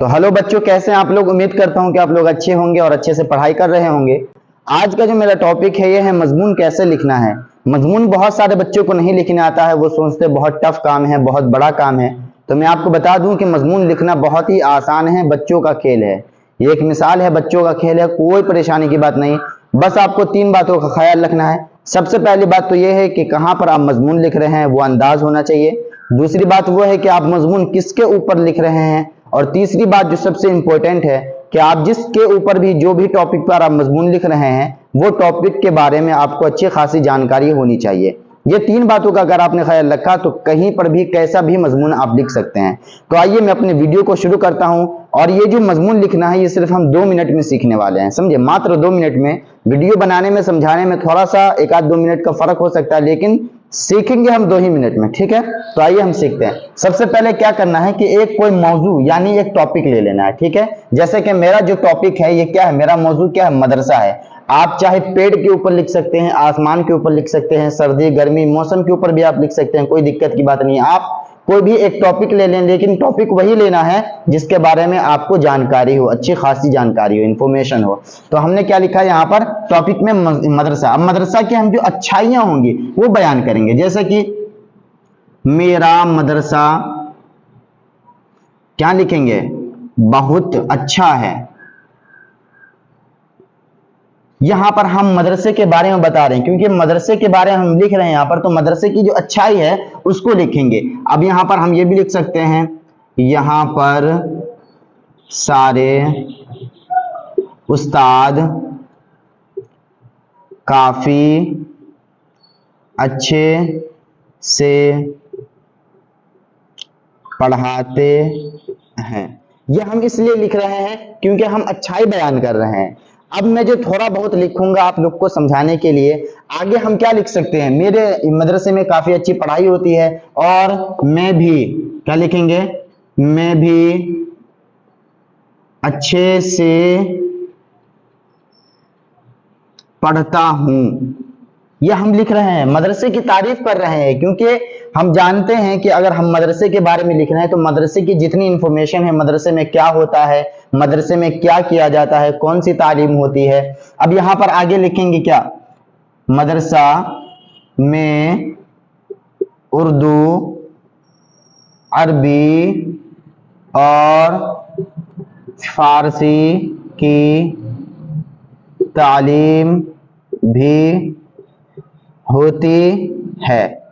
तो हेलो बच्चों, कैसे हैं आप लोग। उम्मीद करता हूं कि आप लोग अच्छे होंगे और अच्छे से पढ़ाई कर रहे होंगे। आज का जो मेरा टॉपिक है ये है मजमून कैसे लिखना है। मजमून बहुत सारे बच्चों को नहीं लिखने आता है, वो सोचते बहुत टफ काम है, बहुत बड़ा काम है। तो मैं आपको बता दूं कि मजमून लिखना बहुत ही आसान है, बच्चों का खेल है। ये एक मिसाल है, बच्चों का खेल है, कोई परेशानी की बात नहीं। बस आपको 3 बातों का ख्याल रखना है। सबसे पहली बात तो ये है कि कहाँ पर आप मजमून लिख रहे हैं वो अंदाज होना चाहिए। दूसरी बात वो है कि आप मजमून किसके ऊपर लिख रहे हैं। और तीसरी बात जो सबसे इंपॉर्टेंट है कि आप जिसके ऊपर भी जो भी टॉपिक पर आप मजमून लिख रहे हैं वो टॉपिक के बारे में आपको अच्छी खासी जानकारी होनी चाहिए। ये 3 बातों का अगर आपने ख्याल रखा तो कहीं पर भी कैसा भी मजमून आप लिख सकते हैं। तो आइए मैं अपने वीडियो को शुरू करता हूं। और ये जो मजमून लिखना है ये सिर्फ हम 2 मिनट में सीखने वाले हैं, समझे। मात्र 2 मिनट में। वीडियो बनाने में, समझाने में थोड़ा सा 1-2 मिनट का फर्क हो सकता है, लेकिन सीखेंगे हम 2 ही मिनट में, ठीक है। तो आइए हम सीखते हैं। सबसे पहले क्या करना है कि एक कोई मौजू यानी एक टॉपिक ले लेना है, ठीक है। जैसे कि मेरा जो टॉपिक है ये क्या है, मेरा मौजू क्या है, मदरसा है। आप चाहे पेड़ के ऊपर लिख सकते हैं, आसमान के ऊपर लिख सकते हैं, सर्दी गर्मी मौसम के ऊपर भी आप लिख सकते हैं, कोई दिक्कत की बात नहीं है। आप कोई भी एक टॉपिक ले लें, लेकिन टॉपिक वही लेना है जिसके बारे में आपको जानकारी हो, अच्छी खासी जानकारी हो, इंफॉर्मेशन हो। तो हमने क्या लिखा है यहाँ पर टॉपिक में, मदरसा। अब मदरसा की हम जो अच्छाइयां होंगी वो बयान करेंगे। जैसे कि मेरा मदरसा क्या लिखेंगे, बहुत अच्छा है। यहां पर हम मदरसे के बारे में बता रहे हैं, क्योंकि मदरसे के बारे में हम लिख रहे हैं यहां पर, तो मदरसे की जो अच्छाई है उसको लिखेंगे। अब यहां पर हम ये भी लिख सकते हैं, यहां पर सारे उस्ताद काफी अच्छे से पढ़ाते हैं। यह हम इसलिए लिख रहे हैं क्योंकि हम अच्छाई बयान कर रहे हैं। अब मैं जो थोड़ा बहुत लिखूंगा आप लोग को समझाने के लिए, आगे हम क्या लिख सकते हैं, मेरे मदरसे में काफी अच्छी पढ़ाई होती है और मैं भी क्या लिखेंगे, मैं भी अच्छे से पढ़ता हूं। यह हम लिख रहे हैं, मदरसे की तारीफ कर रहे हैं, क्योंकि हम जानते हैं कि अगर हम मदरसे के बारे में लिख रहे हैं तो मदरसे की जितनी इंफॉर्मेशन है, मदरसे में क्या होता है, मदरसे में क्या किया जाता है, कौन सी तालीम होती है। अब यहां पर आगे लिखेंगे क्या, मदरसा में उर्दू, अरबी और फारसी की तालीम भी होती है।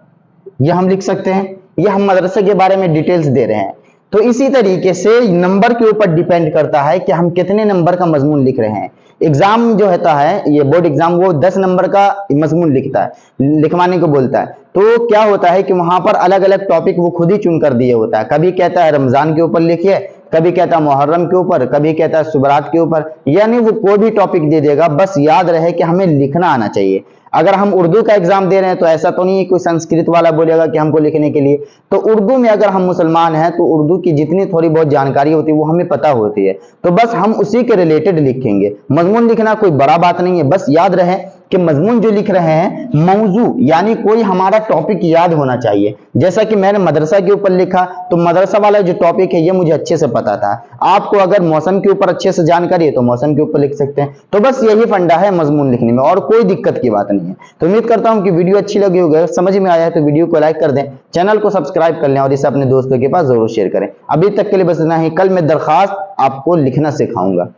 यह हम लिख सकते हैं। यह हम मदरसे के बारे में डिटेल्स दे रहे हैं। तो इसी तरीके से नंबर के ऊपर डिपेंड करता है कि हम कितने नंबर का मजमून लिख रहे हैं। एग्जाम जो होता है, ये बोर्ड एग्जाम, वो 10 नंबर का मजमून लिखता है, लिखवाने को बोलता है। तो क्या होता है कि वहां पर अलग अलग टॉपिक वो खुद ही चुन कर दिए होता है। कभी कहता है रमजान के ऊपर लिखिए, कभी कहता है मुहर्रम के ऊपर, कभी कहता है सुबरात के ऊपर, यानी वो कोई भी टॉपिक दे देगा। बस याद रहे कि हमें लिखना आना चाहिए। अगर हम उर्दू का एग्जाम दे रहे हैं तो ऐसा तो नहीं है कोई संस्कृत वाला बोलेगा कि हमको लिखने के लिए। तो उर्दू में अगर हम मुसलमान हैं तो उर्दू की जितनी थोड़ी बहुत जानकारी होती है वो हमें पता होती है, तो बस हम उसी के रिलेटेड लिखेंगे। मजमून लिखना कोई बड़ा बात नहीं है, बस याद रहे कि मजमून जो लिख रहे हैं, मौजू यानी कोई हमारा टॉपिक याद होना चाहिए। जैसा कि मैंने मदरसा के ऊपर लिखा तो मदरसा वाला जो टॉपिक है ये मुझे अच्छे से पता था। आपको अगर मौसम के ऊपर अच्छे से जानकारी है तो मौसम के ऊपर लिख सकते हैं। तो बस यही फंडा है मजमून लिखने में, और कोई दिक्कत की बात नहीं है। तो उम्मीद करता हूं कि वीडियो अच्छी लगी होगी, समझ में आया है तो वीडियो को लाइक कर दें, चैनल को सब्सक्राइब कर लें और इसे अपने दोस्तों के पास जरूर शेयर करें। अभी तक के लिए बस इतना ही। कल मैं दरखास्त आपको लिखना सिखाऊंगा।